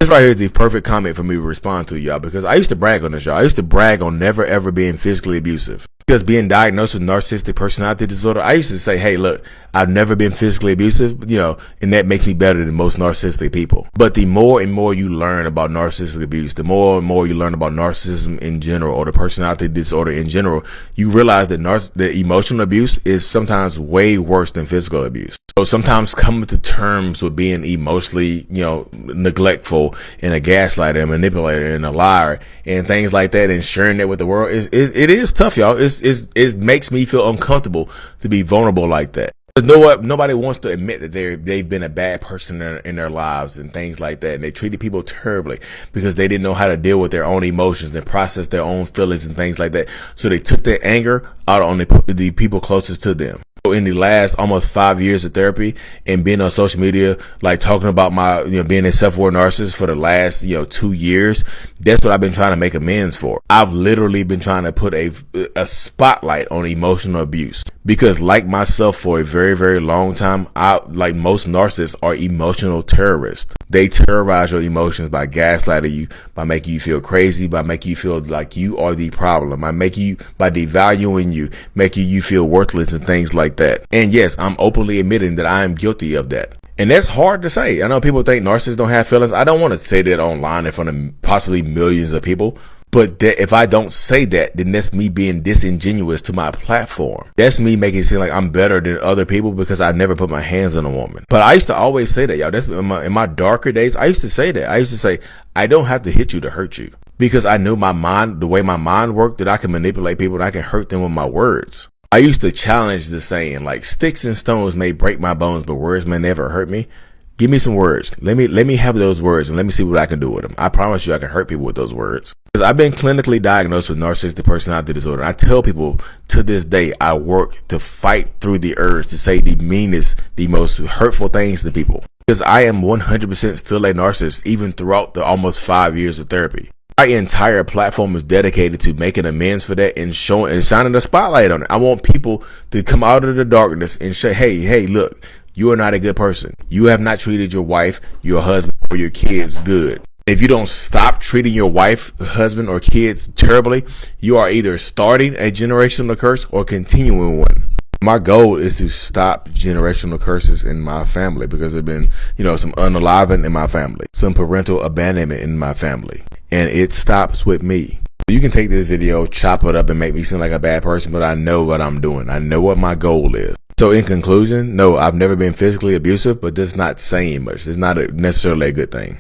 This right here is the perfect comment for me to respond to, y'all, because I used to brag on this, y'all. I used to brag on never ever being physically abusive. Because being diagnosed with narcissistic personality disorder, I used to say, hey, look, I've never been physically abusive, and that makes me better than most narcissistic people. But the more and more you learn about narcissistic abuse, the more and more you learn about narcissism in general, or the personality disorder in general, you realize that the emotional abuse is sometimes way worse than physical abuse. So sometimes coming to terms with being emotionally, neglectful and a gaslighter, a manipulator, and a liar, and things like that, and sharing that with the world, it is tough, y'all. It makes me feel uncomfortable to be vulnerable like that. You know what? Nobody wants to admit that they've been a bad person in their lives and things like that. And they treated people terribly because they didn't know how to deal with their own emotions and process their own feelings and things like that. So they took their anger out on the people closest to them. In the last almost 5 years of therapy and being on social media, like talking about my, being a self-aware narcissist for the last, 2 years, that's what I've been trying to make amends for. I've literally been trying to put a spotlight on emotional abuse because, like myself, for a very, very long time, like most narcissists, are emotional terrorists. They terrorize your emotions by gaslighting you, by making you feel crazy, by making you feel like you are the problem, by devaluing you, making you feel worthless and things like that. And yes, I'm openly admitting that I am guilty of that. And that's hard to say. I know people think narcissists don't have feelings. I don't want to say that online in front of possibly millions of people. But if I don't say that, then that's me being disingenuous to my platform. That's me making it seem like I'm better than other people because I never put my hands on a woman. But I used to always say that, y'all. That's in my darker days. I used to say that. I used to say, I don't have to hit you to hurt you, because I knew my mind, the way my mind worked, that I can manipulate people and I can hurt them with my words. I used to challenge the saying, like, sticks and stones may break my bones, but words may never hurt me. Give me some words. Let me have those words and let me see what I can do with them. I promise you I can hurt people with those words. Because I've been clinically diagnosed with narcissistic personality disorder. I tell people to this day, I work to fight through the urge to say the meanest, the most hurtful things to people. Because I am 100% still a narcissist, even throughout the almost 5 years of therapy. My entire platform is dedicated to making amends for that and showing and shining the spotlight on it. I want people to come out of the darkness and say, hey, look, you are not a good person. You have not treated your wife, your husband, or your kids good. If you don't stop treating your wife, husband, or kids terribly, you are either starting a generational curse or continuing one. My goal is to stop generational curses in my family because there's been, some unaliving in my family, some parental abandonment in my family, and it stops with me. You can take this video, chop it up, and make me seem like a bad person, but I know what I'm doing. I know what my goal is. So in conclusion, no, I've never been physically abusive, but that's not saying much. It's not necessarily a good thing.